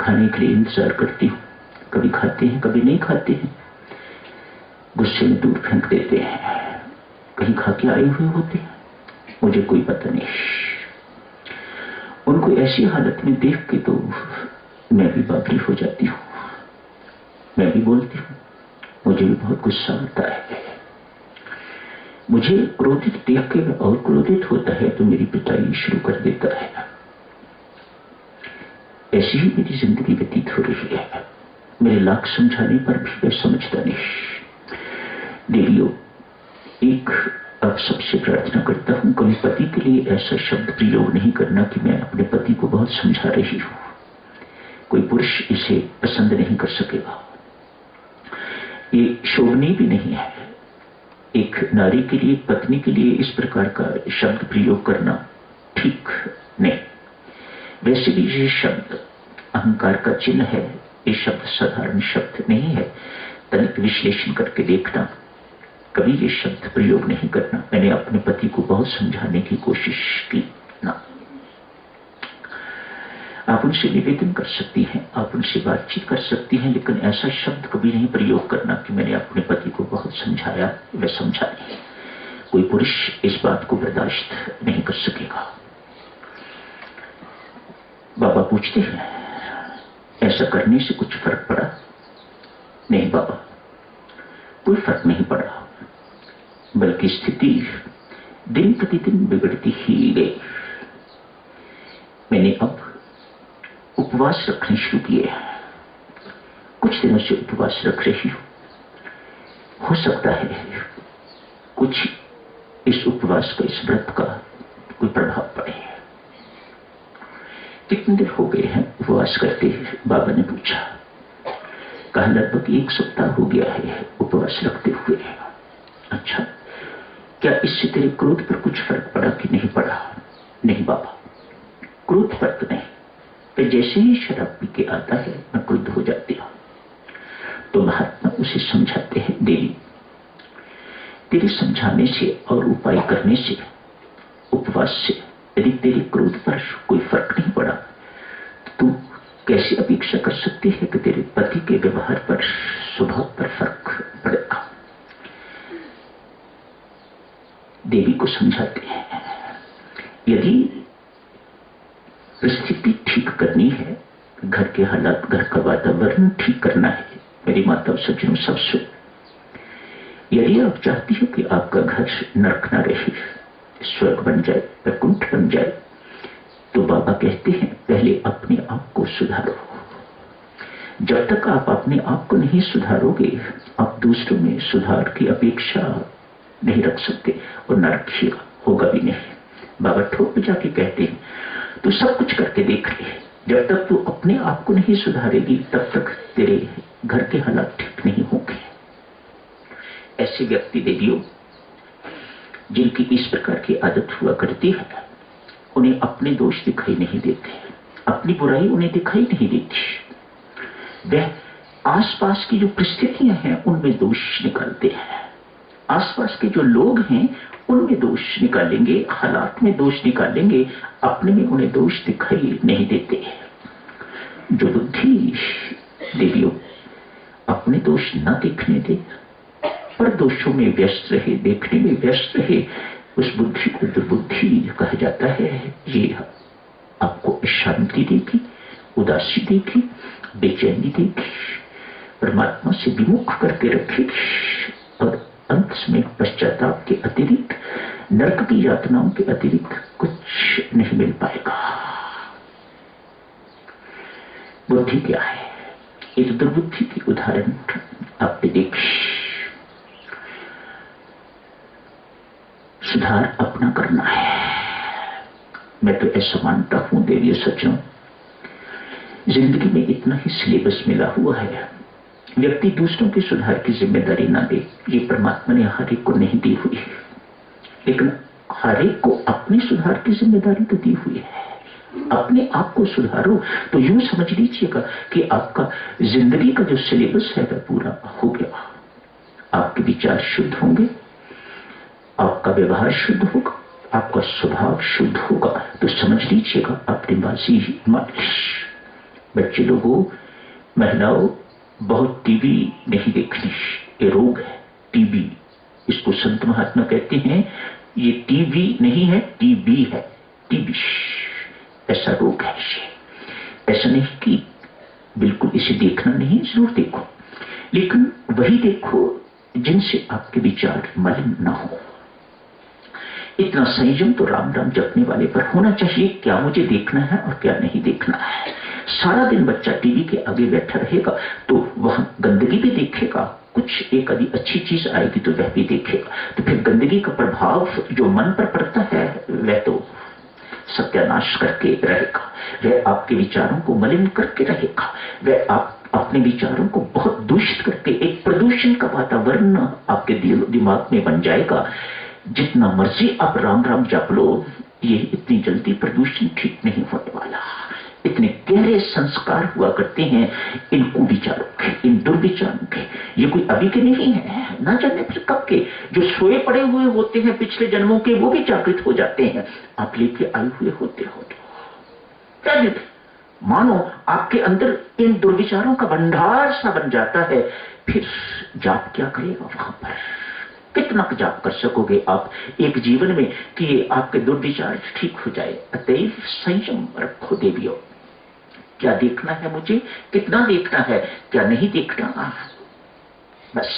खाने के लिए इंतजार करती हूँ। कभी खाते हैं, कभी नहीं खाते हैं, गुस्से में दूर फेंक देते हैं, कहीं खा के आए हुए होते हैं, मुझे कोई पता नहीं। उनको ऐसी हालत में देख के तो मैं भी बावरी हो जाती हूँ, मैं भी बोलती हूँ, मुझे भी बहुत गुस्सा आता है। मुझे क्रोधित देख के और क्रोधित होता है तो मेरी पिटाई शुरू कर देता है। ऐसी ही मेरी जिंदगी व्यतीत हो रही है। मेरे लाख समझाने पर भी मैं समझता नहीं। देवियों, एक अब सबसे प्रार्थना करता हूं, कभी पति के लिए ऐसा शब्द प्रयोग नहीं करना कि मैं अपने पति को बहुत समझा रही हूं। कोई पुरुष इसे पसंद नहीं कर सकेगा, ये शोभनीय भी नहीं है। एक नारी के लिए, पत्नी के लिए इस प्रकार का शब्द प्रयोग करना ठीक नहीं। वैसे भी ये शब्द अहंकार का चिन्ह है, ये शब्द साधारण शब्द नहीं है। तनिक विश्लेषण करके देखना, कभी ये शब्द प्रयोग नहीं करना। मैंने अपने पति को बहुत समझाने की कोशिश की ना। आप उनसे निवेदन कर सकती हैं, आप उनसे बातचीत कर सकती हैं, लेकिन ऐसा शब्द कभी नहीं प्रयोग करना कि मैंने अपने पति को बहुत समझाया, वह समझा नहीं। कोई पुरुष इस बात को बर्दाश्त नहीं कर सकेगा। बाबा पूछते हैं, ऐसा करने से कुछ फर्क पड़ा? नहीं बाबा, कोई फर्क नहीं पड़ा, बल्कि स्थिति दिन प्रतिदिन बिगड़ती ही गई। मैंने अब उपवास रखने शुरू किए, कुछ दिनों से उपवास रख रही हूं। हो सकता है कुछ इस उपवास का, इस व्रत का कोई प्रभाव पड़े। कितने दिन हो गए हैं उपवास करते? बाबा ने पूछा। कहा लगभग 1 सप्ताह हो गया है उपवास रखते हुए। अच्छा, क्या इससे तेरे क्रोध पर कुछ फर्क पड़ा कि नहीं पड़ा? नहीं बाबा, क्रोध फर्क नहीं। फिर जैसे ही शराब पी के आता है मैं क्रुद्ध हो जाती हूं। तो महात्मा उसे समझाते हैं, देवी तेरे समझाने से और उपाय करने से, उपवास से यदि तेरे क्रोध पर कोई फर्क नहीं पड़ा, तू कैसे अपेक्षा कर सकती है कि तेरे पति के व्यवहार पर, स्वभाव पर फर्क पड़ेगा? देवी को समझाते हैं, यदि परिस्थिति ठीक करनी है, घर के हालात, घर का वातावरण ठीक करना है, मेरी माता सज्जनों सब सुन, यदि आप चाहती हो कि आपका घर नरक न रहे, स्वर्ग बन जाए, वैकुंठ बन जाए, तो बाबा कहते हैं पहले अपने आप को सुधारो। जब तक आप अपने आप को नहीं सुधारोगे, आप दूसरों में सुधार की अपेक्षा नहीं रख सकते और नरक होगा भी नहीं। बाबा ठोक बजा के कहते हैं तू सब कुछ करके देख ले, जब तक तू अपने आप को नहीं सुधारेगी तब तक तेरे घर के हालात ठीक नहीं होंगे। ऐसे व्यक्ति देवियों जिनकी इस प्रकार की आदत हुआ करती है, उन्हें अपने दोष दिखाई नहीं देते, अपनी बुराई उन्हें दिखाई नहीं देती। वह आसपास की जो परिस्थितियां हैं उनमें दोष निकालते हैं, आसपास के जो लोग हैं उनमें दोष निकालेंगे, हालात में दोष निकालेंगे, अपने में उन्हें दोष दिखाई नहीं देते। जो बुद्धि देवियों अपने दोष न देखने दे, पर दोषों में व्यस्त रहे, देखने में व्यस्त रहे, उस बुद्धि को दुर्बुद्धि कहा जाता है। ये आपको शांति देगी, उदासी देगी, बेचैनी देगी, परमात्मा से विमुख करके रखेगी और अंत में पश्चाताप के अतिरिक्त, नरक की यातनाओं के अतिरिक्त कुछ नहीं मिल पाएगा। बुद्धि क्या है? एक दुर्बुद्धि की उदाहरण आपने देखी। सुधार अपना करना है। मैं तो ऐसा मानता हूं देवी सज्जनों, जिंदगी में इतना ही सिलेबस मिला हुआ है, व्यक्ति दूसरों के सुधार की जिम्मेदारी ना दे, ये परमात्मा ने हर एक को नहीं दी हुई है, लेकिन हर एक को अपने सुधार की जिम्मेदारी तो दी हुई है। अपने आप को सुधारो तो यूं समझ लीजिएगा कि आपका जिंदगी का जो सिलेबस है वह पूरा हो गया। आपके विचार शुद्ध होंगे, आपका व्यवहार शुद्ध होगा, आपका स्वभाव शुद्ध होगा, तो समझ लीजिएगा आपने बाजी मान ली। बच्चे लोगों, महिलाओं, बहुत टीवी नहीं देखनी, ये रोग है टीबी। इसको संत महात्मा कहते हैं ये टीवी नहीं है, टीबी है, टीबी। ऐसा रोग है इसे। ऐसा नहीं कि बिल्कुल इसे देखना नहीं, जरूर देखो, लेकिन वही देखो जिनसे आपके विचार मलिन ना हो। इतना संयम तो राम राम जपने वाले पर होना चाहिए, क्या मुझे देखना है और क्या नहीं देखना है। सारा दिन बच्चा टीवी के आगे बैठा रहेगा तो वह गंदगी भी देखेगा, कुछ एक आदि अच्छी चीज आएगी तो वह भी देखेगा, तो फिर गंदगी का प्रभाव जो मन पर पड़ता है वह तो सत्यानाश करके रहेगा, वह आपके विचारों को मलिन करके रहेगा, वह आप अपने विचारों को बहुत दूषित करके एक प्रदूषण का वातावरण आपके दिमाग में बन जाएगा। जितना मर्जी आप राम राम जप लो, ये इतनी जल्दी प्रदूषण ठीक नहीं होने वाला। इतने गहरे संस्कार हुआ करते हैं इन कुविचारों के, इन दुर्विचारों के। ये कोई अभी के नहीं है, ना जाने फिर कब के। जो सोए पड़े हुए होते हैं पिछले जन्मों के, वो भी जागृत हो जाते हैं, आप लेके आए हुए होते हो तो मानो आपके अंदर इन दुर्विचारों का भंडार सा बन जाता है। फिर जाप क्या करेगा वहां पर? कितना जाप कर सकोगे आप एक जीवन में कि आपके दुर्विचार ठीक हो जाए? अतएव संयम रखो देवियों। क्या देखना है मुझे, कितना देखना है, क्या नहीं देखना, बस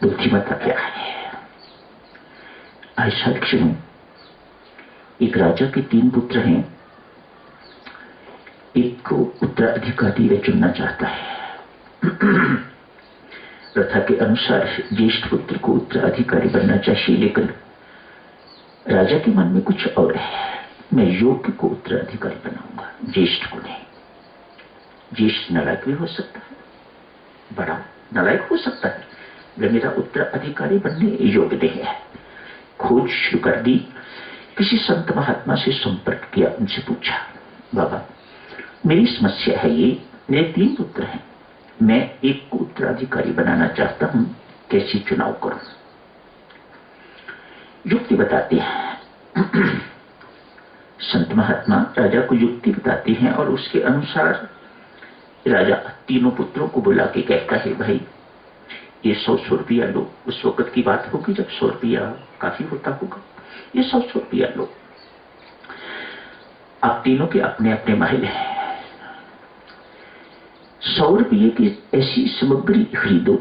बुद्धिमत्ता क्या है। ऐसा क्षण, एक राजा के 3 पुत्र हैं, एक को उत्तराधिकारी वह चुनना चाहता है। प्रथा के अनुसार ज्येष्ठ पुत्र को उत्तराधिकारी बनना चाहिए, लेकिन राजा के मन में कुछ और है। मैं योग्य को उत्तराधिकारी बनाऊंगा, ज्येष्ठ को नहीं। ज्येष्ठ नालायक भी हो सकता है, बड़ा नालायक हो सकता है, वह मेरा उत्तराधिकारी बनने योग्य नहीं है। खोज शुरू कर दी, किसी संत महात्मा से संपर्क किया, उनसे पूछा, बाबा मेरी समस्या है ये, मेरे 3 पुत्र हैं, मैं एक को उत्तराधिकारी बनाना चाहता हूं, कैसे चुनाव करूं? युक्ति बताते हैं। संत महात्मा राजा को युक्ति बताते हैं और उसके अनुसार राजा तीनों पुत्रों को बुला के कहता है, भाई ये 100 रुपया लो। उस वक्त की बात होगी जब 100 रुपया काफी होता होगा। ये 100 रुपया लो, आप तीनों के अपने अपने महल हैं। 100 रुपये की ऐसी सामग्री खरीदो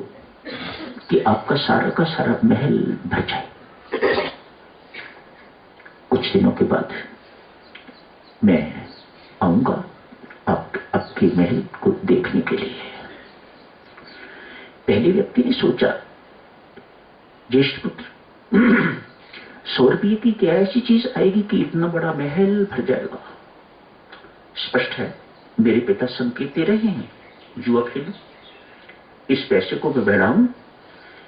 कि आपका सारा का सारा महल भर जाए। कुछ दिनों के बाद मैं आऊंगा आपके महल को देखने के लिए। पहले व्यक्ति ने सोचा, ज्येष्ठ पुत्र 100 रुपये की क्या ऐसी चीज आएगी कि इतना बड़ा महल भर जाएगा? स्पष्ट है मेरे पिता संकेत दे रहे हैं, जुआ खेलो, इस पैसे को मैं बढ़ाऊं,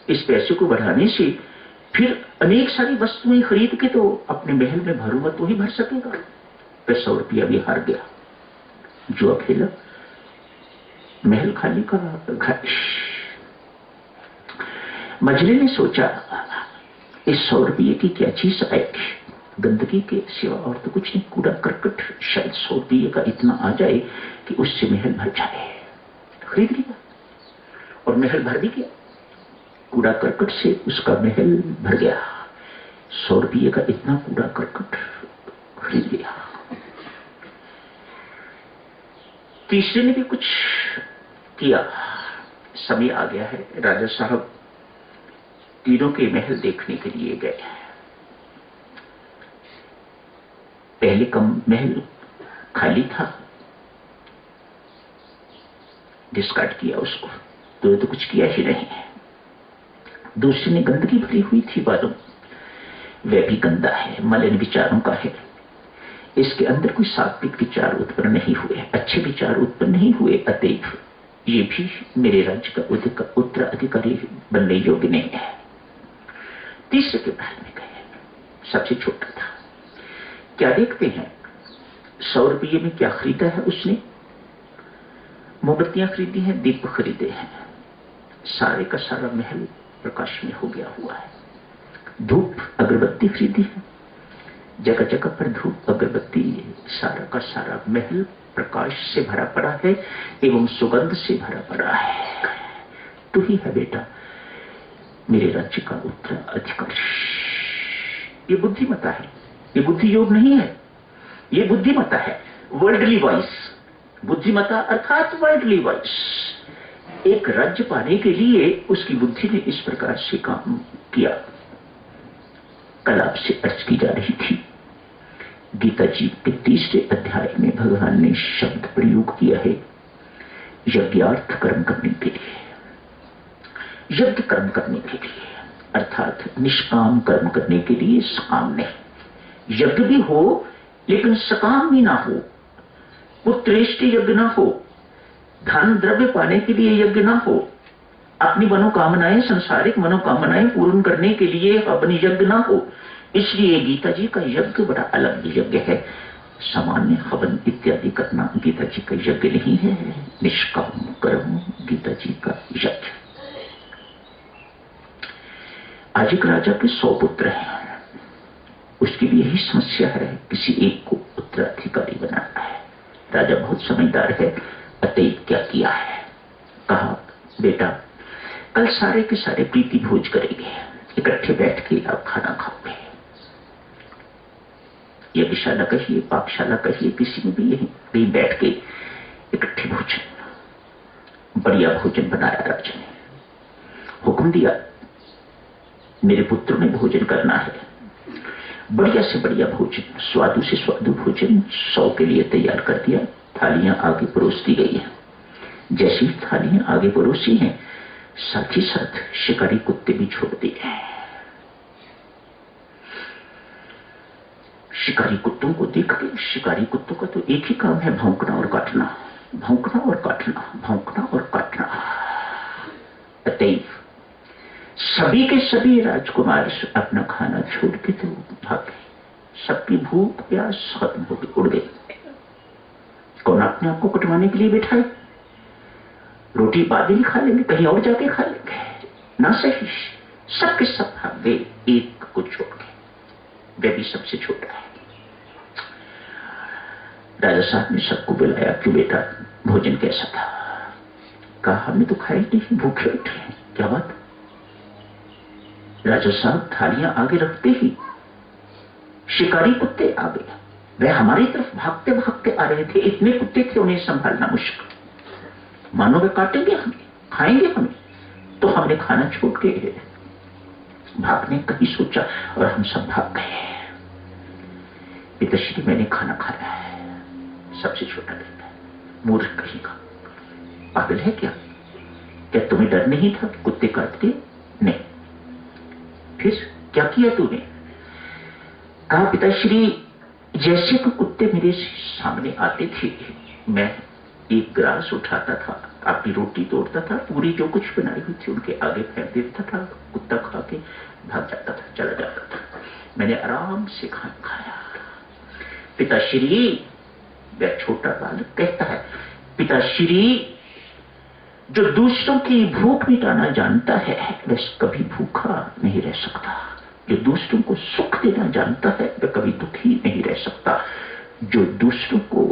इस पैसे को बढ़ाने से फिर अनेक सारी वस्तुएं खरीद के तो अपने महल में भरूंगा तो ही भर सकेगा। फिर 100 रुपया भी हार गया, जुआ खेला, महल खाली का घर। मजले ने सोचा, इस 100 रुपये की क्या चीज आएगी? गंदगी के सिवा और तो कुछ नहीं, कूड़ा करकट। शायद 100 रुपये का इतना आ जाए कि उससे महल भर जाए। खरीद लिया और महल भर भी गया, कूड़ा करकट से उसका महल भर गया। 100 रुपये का इतना कूड़ा करकट खरीद लिया। तीसरे ने भी कुछ किया। समय आ गया है, राजा साहब तीनों के महल देखने के लिए गए। पहले का महल खाली था, डिस्कार्ड किया उसको, तो कुछ किया ही नहीं है। दूसरे ने गंदगी भरी हुई थी बालों, वह भी गंदा है, मलिन विचारों का है। इसके अंदर कोई सात्विक विचार उत्पन्न नहीं हुए, अच्छे विचार उत्पन्न नहीं हुए, अतएव ये भी मेरे राज्य का उत्तराधिकारी बनने योग्य नहीं है। तीसरे के महल में गए, सबसे छोटा था। क्या देखते हैं, 100 रुपये में क्या खरीदा है उसने? मोमबत्तियां खरीदी हैं, दीप खरीदे हैं, सारे का सारा महल प्रकाश में हो गया हुआ है। धूप अगरबत्ती खरीदी है, जगह जगह पर धूप अगरबत्ती, सारा का सारा महल प्रकाश से भरा पड़ा है एवं सुगंध से भरा पड़ा है। तू ही है बेटा मेरे राज्य का उत्तराधिकारी। ये बुद्धिमता है, ये बुद्धि योग नहीं है, ये बुद्धिमता है, वर्ल्डली वॉइस। बुद्धिमता अर्थात वर्ल्डली वॉइस। एक राज्य पाने के लिए उसकी बुद्धि ने इस प्रकार से काम किया। कल आपसे अर्ज की जा रही थी, गीता जी के 30वें अध्याय में भगवान ने शब्द प्रयोग किया है यज्ञार्थ कर्म करने के लिए, यज्ञ कर्म करने के लिए, अर्थात निष्काम कर्म करने के लिए, सकाम नहीं। यज्ञ भी हो लेकिन सकाम भी ना हो, उत्कृष्ट यज्ञ ना हो, धन द्रव्य पाने के लिए यज्ञ ना हो, अपनी मनोकामनाएं, सांसारिक मनोकामनाएं पूर्ण करने के लिए अपनी यज्ञ ना हो। इसलिए गीता जी का यज्ञ बड़ा अलग यज्ञ है। सामान्य हवन इत्यादि करना गीता जी का यज्ञ नहीं है, निष्काम कर्म गीता जी का यज्ञ। आज एक राजा के 100 पुत्र हैं, उसकी भी यही समस्या है, किसी एक को उत्तराधिकारी बनाना है। राजा बहुत समझदार है, अतएव क्या किया है, कहा बेटा कल सारे के सारे प्रीति भोज करेंगे, इकट्ठे बैठ के आप खाना खाओगे। यज्ञशाला कहिए, पाकशाला कहिए, किसी में भी यही कहीं बैठ के इकट्ठे भोजन, बढ़िया भोजन बनाया राजा ने, हुक्म दिया मेरे पुत्र ने भोजन करना है, बढ़िया से बढ़िया भोजन, स्वादु से स्वादु भोजन 100 के लिए तैयार कर दिया। थालियां आगे परोस दी गई हैं। जैसी थालियां आगे परोसी हैं, साथ ही साथ शिकारी कुत्ते भी छोड़ दिए। शिकारी कुत्तों को देख के, शिकारी कुत्तों का तो एक ही काम है, भौंकना और काटना, भौंकना और काटना, भौंकना और काटना। अतएव सभी के सभी राजकुमार अपना खाना छोड़ के तो भाग गए। सबकी भूख प्यास खत्म हो गई, उड़ गई। कौन अपने आप को कटवाने के लिए बैठा है? रोटी बाद में खा लेंगे, कहीं और जाके खा लेंगे, ना सही। सबके सब भाग गए एक को छोड़ के, वे भी सबसे छोटा है। राजा साहब ने सबको बुलाया, क्यों बेटा भोजन कैसा था? कहा हमने तो खाई नहीं, भूखे बैठे हैं। क्या बात? राजा साहब थालियां आगे रखते ही शिकारी कुत्ते आ गए। वे हमारी तरफ भागते भागते आ रहे थे, इतने कुत्ते थे उन्हें संभालना मुश्किल। मानो वे काटेंगे हमें, खाएंगे हमें। तो हमने खाना छोड़ के भागने का ही सोचा और हम सब भाग गए। पिताश्री मैंने खाना खाया है, सबसे छोटा बेटा, मूर्ख कहीं का, पागल है क्या? क्या तुम्हें डर नहीं था कि कुत्ते काटते? नहीं। फिर क्या किया तूने? कहा पिताश्री जैसे तो कुत्ते मेरे सामने आते थे, मैं एक ग्रास उठाता था, अपनी रोटी तोड़ता था, पूरी जो कुछ बनाई हुई थी उनके आगे फेंक देता था, कुत्ता खा के भाग जाता था, चला जाता था। मैंने आराम से खाना खाया। पिताश्री, वह छोटा बालक कहता है, पिताश्री जो दूसरों की भूख मिटाना जानता है वह कभी भूखा नहीं रह सकता। जो दूसरों को सुख देना जानता है वह कभी दुखी नहीं रह सकता। जो दूसरों को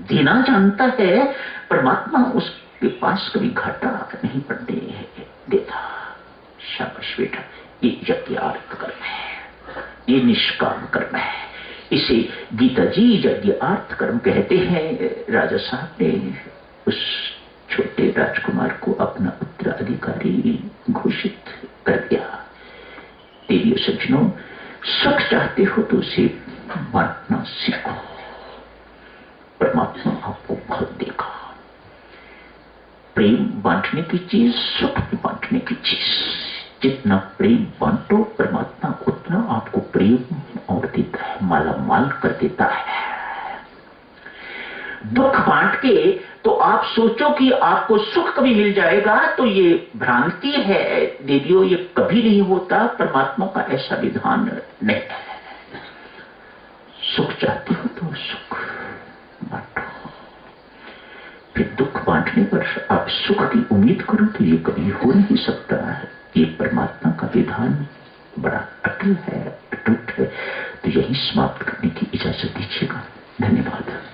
देना जानता है, परमात्मा उसके पास कभी घाटा नहीं पड़ने देता। शाबाश बेटा, ये यज्ञार्थ कर्म है, ये निष्काम कर्म है। इसे गीता जी यज्ञार्थ कर्म कहते हैं। राजा साहब ने उस छोटे राजकुमार को अपना उत्तराधिकारी घोषित कर दिया। देवियों सज्जनों, सुख चाहते हो तो उसे बांटना सीखो। परमात्मा आपको बहुत देगा। प्रेम बांटने की चीज, सुख भी बांटने की चीज। जितना प्रेम बांटो परमात्मा उतना आपको प्रेम और देता है, माला माल कर देता है। दुख बांट के तो आप सोचो कि आपको सुख कभी मिल जाएगा, तो ये भ्रांति है देवियों, ये कभी नहीं होता। परमात्मा का ऐसा विधान नहीं है। सुख चाहते हो तो सुख बांटो, फिर दुख बांटने पर आप सुख की उम्मीद करो तो ये कभी हो नहीं सकता। ये परमात्मा का विधान बड़ा अटल है, अटूट है। तो यही समाप्त करने की इजाजत दीजिएगा। धन्यवाद।